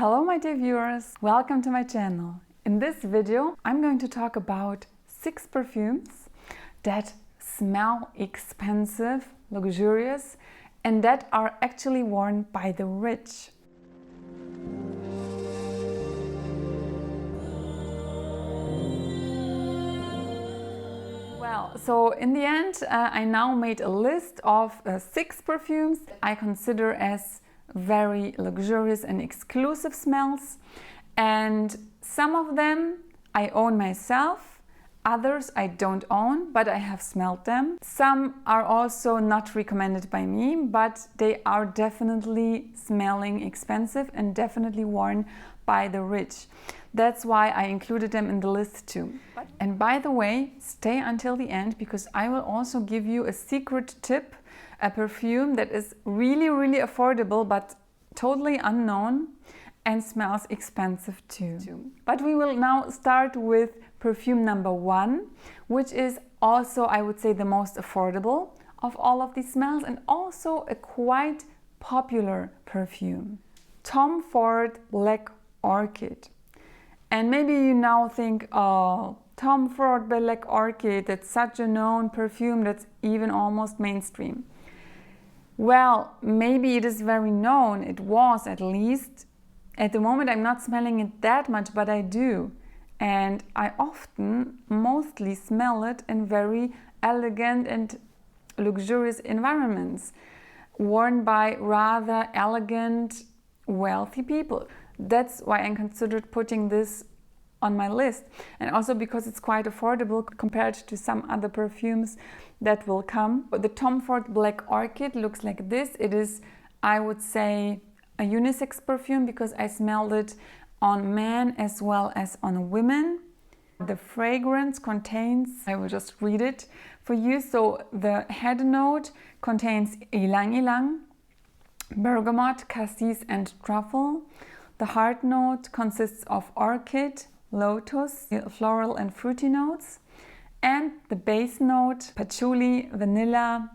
Hello my dear viewers, welcome to my channel. In this video I'm going to talk about 6 perfumes that smell expensive, luxurious and that are actually worn by the rich. So in the end I now made a list of 6 perfumes I consider as very luxurious and exclusive smells, and some of them I own myself, others I don't own but I have smelled them. Some are also not recommended by me, but they are definitely smelling expensive and definitely worn by the rich. That's why I included them in the list too. And by the way, stay until the end because I will also give you a secret tip, a perfume that is really affordable but totally unknown and smells expensive too. But we will now start with perfume number 1, which is also, I would say, the most affordable of all of these smells and also a quite popular perfume. Tom Ford Black Orchid. And maybe you now think, oh, Tom Ford Black Orchid, that's such a known perfume that's even almost mainstream. Well, maybe it is very known, it was at least. At the moment I'm not smelling it that much, but I do. And I often, mostly smell it in very elegant and luxurious environments, worn by rather elegant, wealthy people. That's why I considered putting this on my list, and also because it's quite affordable compared to some other perfumes that will come. The Tom Ford Black Orchid looks like this. It is, I would say, a unisex perfume because I smelled it on men as well as on women. The fragrance contains, I will just read it for you. So the head note contains ylang ylang, bergamot, cassis and truffle. The heart note consists of orchid, lotus, floral and fruity notes, and the base note patchouli, vanilla,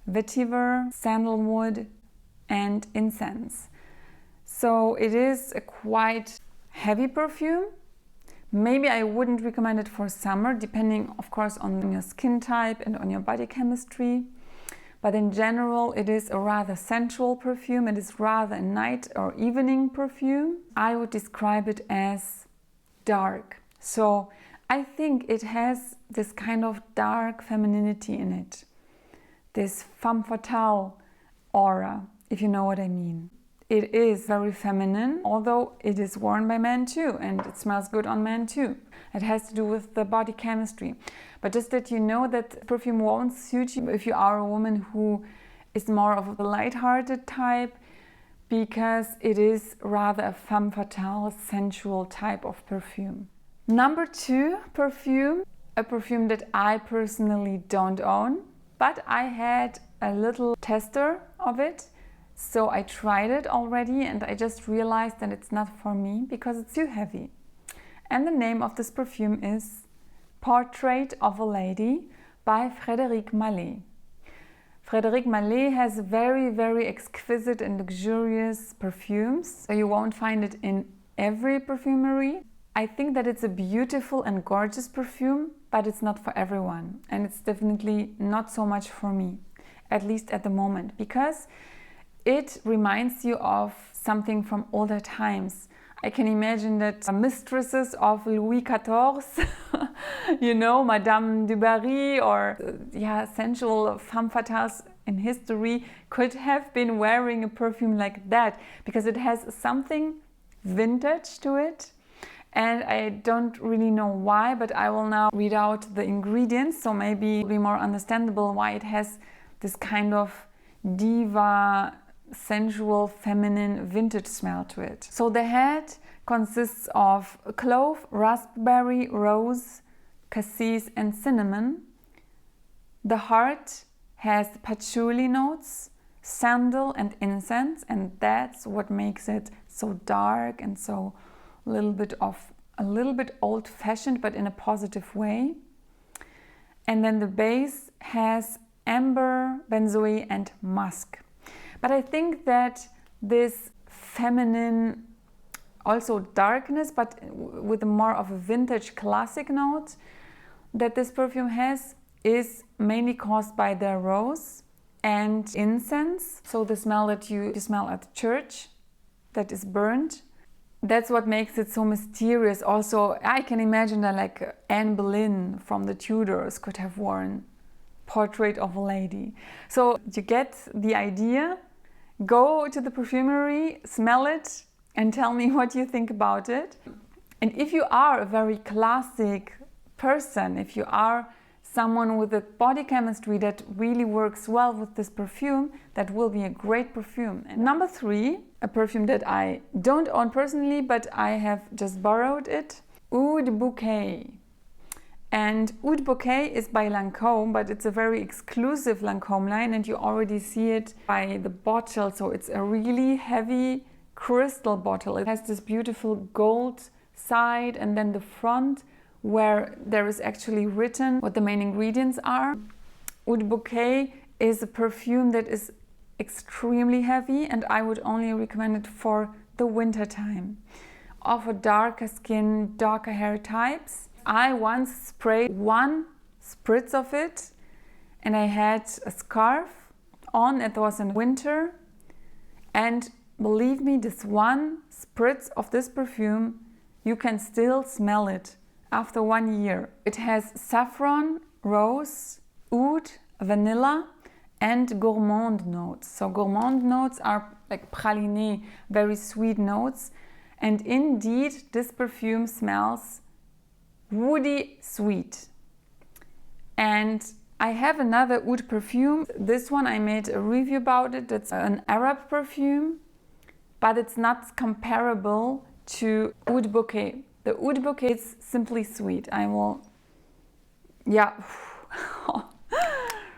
vetiver, sandalwood and incense. So it is a quite heavy perfume. Maybe I wouldn't recommend it for summer, depending of course on your skin type and on your body chemistry. But in general, it is a rather sensual perfume. It is rather a night or evening perfume. I would describe it as dark. So I think it has this kind of dark femininity in it. This femme fatale aura, if you know what I mean. It is very feminine, although it is worn by men too, and it smells good on men too. It has to do with the body chemistry. But just that you know that perfume won't suit you if you are a woman who is more of a light-hearted type, because it is rather a femme fatale, sensual type of perfume. Number 2 perfume, a perfume that I personally don't own, but I had a little tester of it. So I tried it already and I just realized that it's not for me because it's too heavy. And the name of this perfume is Portrait of a Lady by Frédéric Malle. Frédéric Malle has very exquisite and luxurious perfumes. So you won't find it in every perfumery. I think that it's a beautiful and gorgeous perfume, but it's not for everyone. And it's definitely not so much for me, at least at the moment, because it reminds you of something from older times. I can imagine that mistresses of Louis XIV, you know, Madame du Barry, or sensual femme fatales in history could have been wearing a perfume like that, because it has something vintage to it. And I don't really know why, but I will now read out the ingredients, so maybe it'll be more understandable why it has this kind of diva, sensual, feminine, vintage smell to it. So the head consists of clove, raspberry, rose, cassis and cinnamon. The heart has patchouli notes, sandal and incense, and that's what makes it so dark and so a little bit old-fashioned, but in a positive way. And then the base has amber, benzoe and musk. But I think that this feminine also darkness, but with more of a vintage classic note that this perfume has is mainly caused by the rose and incense. So the smell that you smell at church that is burned. That's what makes it so mysterious. Also, I can imagine that like Anne Boleyn from the Tudors could have worn Portrait of a Lady. So you get the idea. Go to the perfumery, smell it, and tell me what you think about it. And if you are a very classic person, if you are someone with a body chemistry that really works well with this perfume, that will be a great perfume. And number 3, a perfume that I don't own personally, but I have just borrowed it, Oud Bouquet. And Oud Bouquet is by Lancome, but it's a very exclusive Lancome line, and you already see it by the bottle. So it's a really heavy crystal bottle. It has this beautiful gold side and then the front where there is actually written what the main ingredients are. Oud Bouquet is a perfume that is extremely heavy, and I would only recommend it for the winter time. Of a darker skin, darker hair types. I once sprayed 1 spritz of it and I had a scarf on. It was in winter, and believe me, this 1 spritz of this perfume, you can still smell it after 1 year. It has saffron, rose, oud, vanilla and gourmand notes. So gourmand notes are like praliné, very sweet notes. And indeed, this perfume smells woody sweet. And I have another oud perfume. This one I made a review about it. It's an Arab perfume, but it's not comparable to Oud Bouquet. The Oud Bouquet is simply sweet.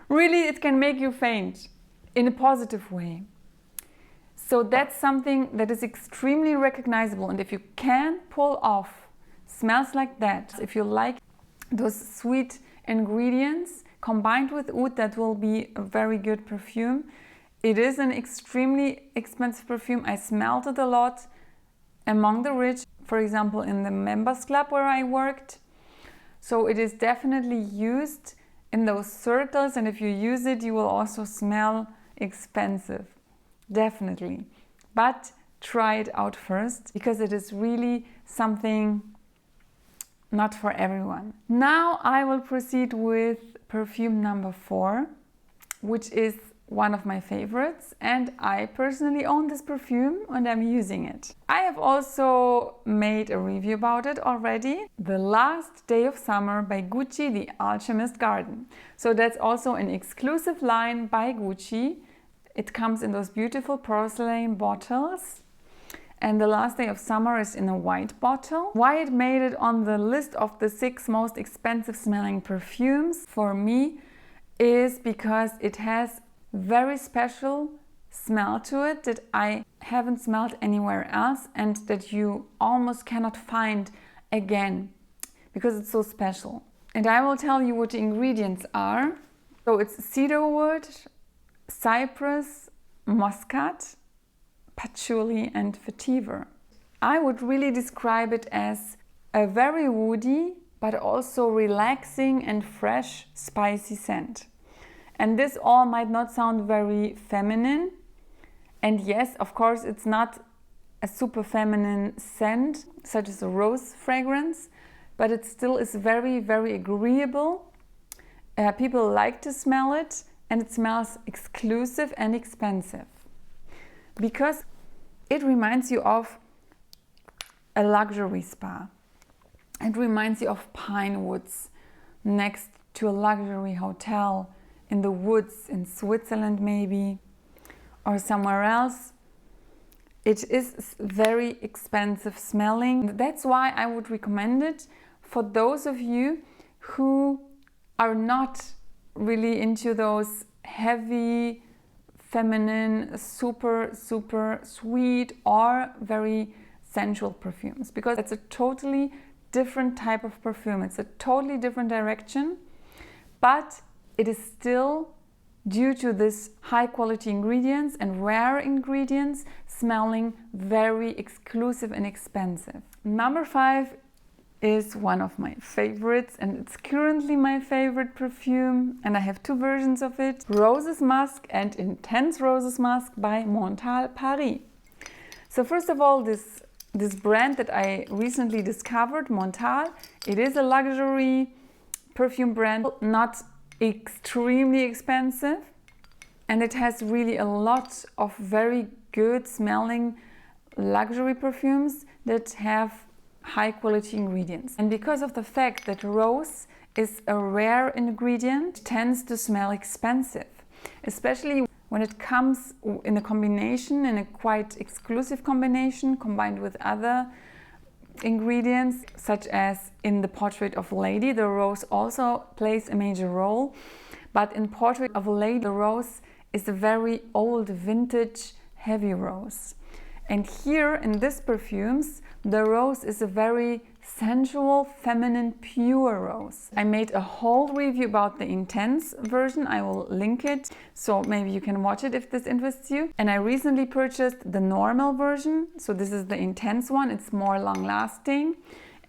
Really, it can make you faint in a positive way. So that's something that is extremely recognizable. And if you can pull off smells like that, if you like those sweet ingredients combined with oud, that will be a very good perfume. It is an extremely expensive perfume. I smelled it a lot among the rich, for example, in the members club where I worked. So it is definitely used in those circles, and if you use it, you will also smell expensive, definitely. But try it out first, because it is really something not for everyone. Now I will proceed with perfume number 4, which is one of my favorites, and I personally own this perfume and I'm using it. I have also made a review about it already. The Last Day of Summer by Gucci, the Alchemist Garden. So that's also an exclusive line by Gucci. It comes in those beautiful porcelain bottles. And The Last Day of Summer is in a white bottle. Why it made it on the list of the 6 most expensive smelling perfumes for me is because it has very special smell to it that I haven't smelled anywhere else, and that you almost cannot find again because it's so special. And I will tell you what the ingredients are. So it's cedarwood, cypress, muscat, patchouli and vetiver. I would really describe it as a very woody but also relaxing and fresh spicy scent. And this all might not sound very feminine. And yes, of course, it's not a super feminine scent, such as a rose fragrance, but it still is very, very agreeable. People like to smell it, and it smells exclusive and expensive. Because it reminds you of a luxury spa. It reminds you of pine woods next to a luxury hotel in the woods in Switzerland maybe, or somewhere else. It is very expensive smelling. That's why I would recommend it for those of you who are not really into those heavy, feminine, super sweet or very sensual perfumes, because it's a totally different type of perfume. It's a totally different direction, but it is still due to this high quality ingredients and rare ingredients, smelling very exclusive and expensive. Number 5 is one of my favorites, and it's currently my favorite perfume, and I have 2 versions of it: Roses Musk and Intense Roses Musk by Montale Paris. So first of all, this brand that I recently discovered, Montale, it is a luxury perfume brand, not extremely expensive, and it has really a lot of very good smelling luxury perfumes that have high quality ingredients. And because of the fact that rose is a rare ingredient, it tends to smell expensive, especially when it comes in a combination, in a quite exclusive combination combined with other ingredients, such as in the Portrait of a Lady, the rose also plays a major role. But in Portrait of a Lady, the rose is a very old vintage heavy rose. And here in this perfumes, the rose is a very sensual, feminine, pure rose. I made a whole review about the intense version. I will link it, so maybe you can watch it if this interests you. And I recently purchased the normal version. So this is the intense one, it's more long lasting.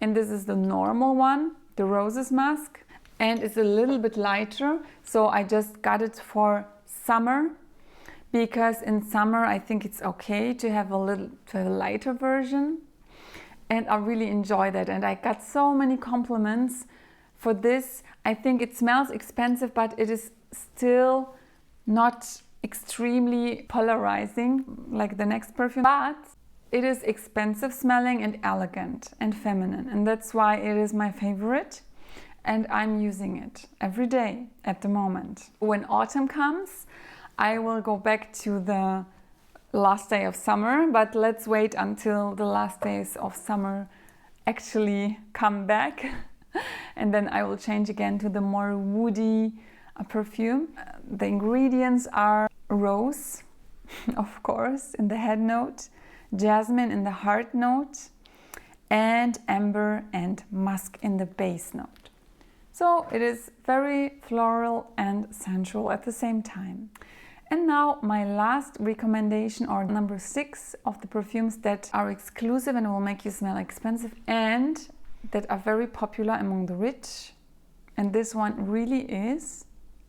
And this is the normal one, the Roses Musk. And it's a little bit lighter, so I just got it for summer, because in summer I think it's okay to have a lighter version. And I really enjoy that, and I got so many compliments for this. I think it smells expensive, but it is still not extremely polarizing like the next perfume. But it is expensive smelling and elegant and feminine, and that's why it is my favorite. And I'm using it every day at the moment. When autumn comes, I will go back to the last day of summer, but let's wait until the last days of summer actually come back and then I will change again to the more woody perfume. The ingredients are rose, of course, in the head note, jasmine in the heart note, and amber and musk in the base note. So it is very floral and sensual at the same time. And now my last recommendation, or number 6 of the perfumes that are exclusive and will make you smell expensive and that are very popular among the rich. And this one really is,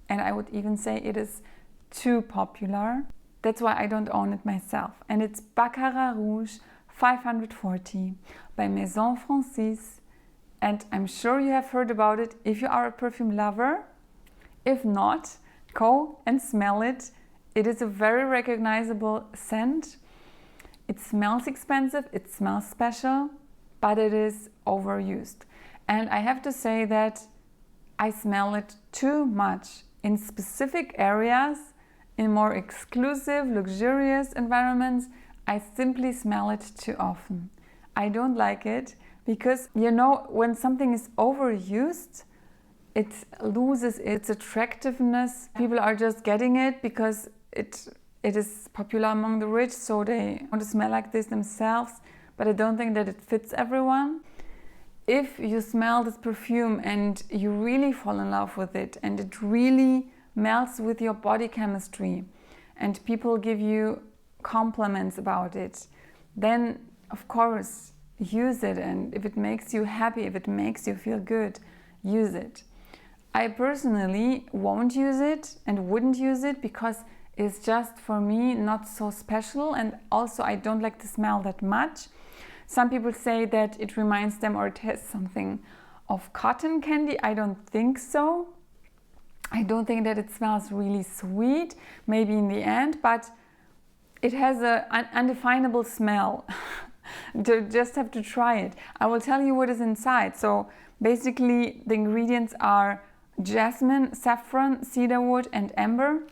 and I would even say it is too popular. That's why I don't own it myself. And it's Baccarat Rouge 540 by Maison Francis. And I'm sure you have heard about it if you are a perfume lover. If not, go and smell it. It is a very recognizable scent. It smells expensive, it smells special, but it is overused. And I have to say that I smell it too much in specific areas, in more exclusive, luxurious environments. I simply smell it too often. I don't like it because, you know, when something is overused, it loses its attractiveness. People are just getting it because it is popular among the rich, so they want to smell like this themselves, but I don't think that it fits everyone. If you smell this perfume and you really fall in love with it and it really melts with your body chemistry and people give you compliments about it, then of course use it, and if it makes you happy, if it makes you feel good, use it. I personally won't use it and wouldn't use it because it's just, for me, not so special, and also I don't like the smell that much. Some people say that it reminds them, or it has something of cotton candy. I don't think so. I don't think that it smells really sweet, maybe in the end, but it has an undefinable smell. You just have to try it. I will tell you what is inside. So basically the ingredients are jasmine, saffron, cedarwood and amber.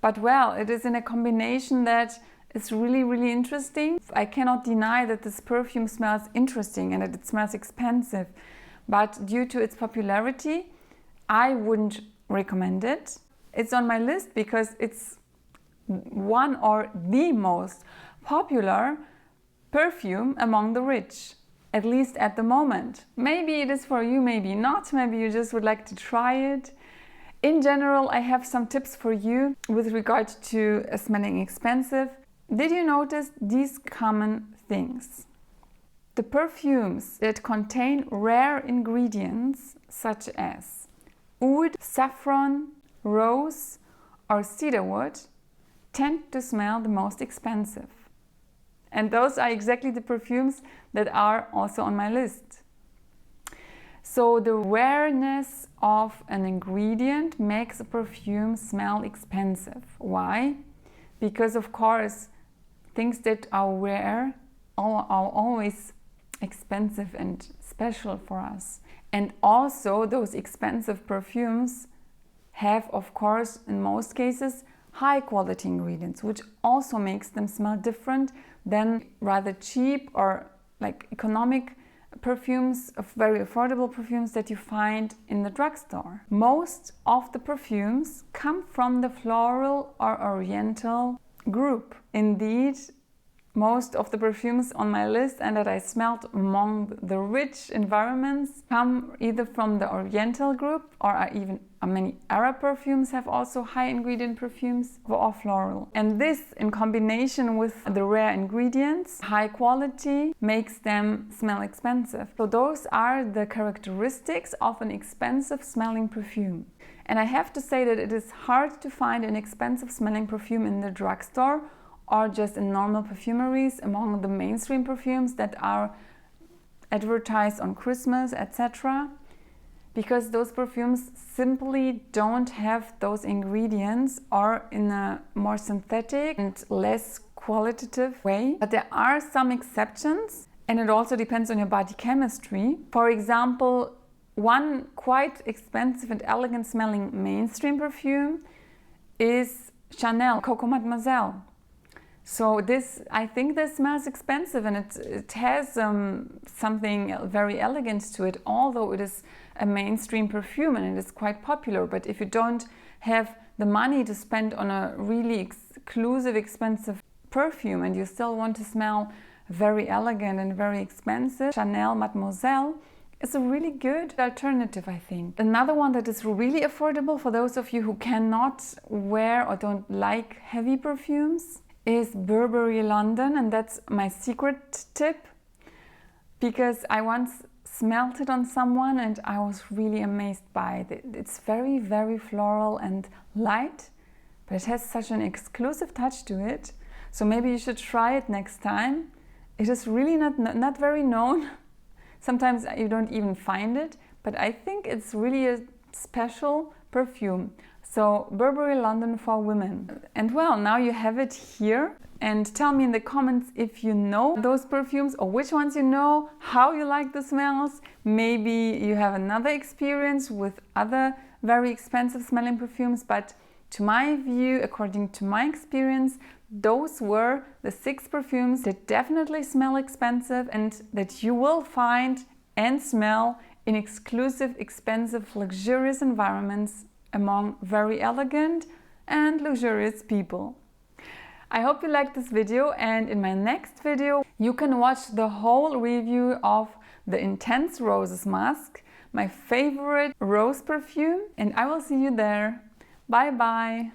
But well, it is in a combination that is really, really interesting. I cannot deny that this perfume smells interesting and that it smells expensive. But due to its popularity, I wouldn't recommend it. It's on my list because it's one or the most popular perfume among the rich, at least at the moment. Maybe it is for you, maybe not. Maybe you just would like to try it. In general, I have some tips for you with regard to smelling expensive. Did you notice these common things? The perfumes that contain rare ingredients such as oud, saffron, rose or cedarwood tend to smell the most expensive. And those are exactly the perfumes that are also on my list. So the rareness of an ingredient makes a perfume smell expensive. Why? Because of course things that are rare are always expensive and special for us. And also those expensive perfumes have, of course, in most cases, high quality ingredients, which also makes them smell different than rather cheap or like economic perfumes, of very affordable perfumes that you find in the drugstore. Most of the perfumes come from the floral or oriental group. Indeed, most of the perfumes on my list and that I smelled among the rich environments come either from the oriental group or are even many Arab perfumes have also high ingredient perfumes or floral. And this in combination with the rare ingredients, high quality, makes them smell expensive. So those are the characteristics of an expensive smelling perfume. And I have to say that it is hard to find an expensive smelling perfume in the drugstore or just in normal perfumeries among the mainstream perfumes that are advertised on Christmas, etc. Because those perfumes simply don't have those ingredients or in a more synthetic and less qualitative way. But there are some exceptions and it also depends on your body chemistry. For example, one quite expensive and elegant smelling mainstream perfume is Chanel Coco Mademoiselle. So this, I think this smells expensive and it has something very elegant to it, although it is a mainstream perfume and it is quite popular. But if you don't have the money to spend on a really exclusive, expensive perfume and you still want to smell very elegant and very expensive, Chanel Mademoiselle is a really good alternative, I think. Another one that is really affordable for those of you who cannot wear or don't like heavy perfumes is Burberry London, and that's my secret tip because I once smelled it on someone and I was really amazed by it. It's very, very floral and light, but it has such an exclusive touch to it. So maybe you should try it next time. It is really not very known. Sometimes you don't even find it, but I think it's really a special perfume. So Burberry London for women. And well, now you have it here. And tell me in the comments if you know those perfumes or which ones you know, how you like the smells. Maybe you have another experience with other very expensive smelling perfumes. But to my view, according to my experience, those were the 6 perfumes that definitely smell expensive and that you will find and smell in exclusive, expensive, luxurious environments among very elegant and luxurious people. I hope you liked this video, and in my next video you can watch the whole review of the Intense Roses Musk, my favorite rose perfume, and I will see you there. Bye bye!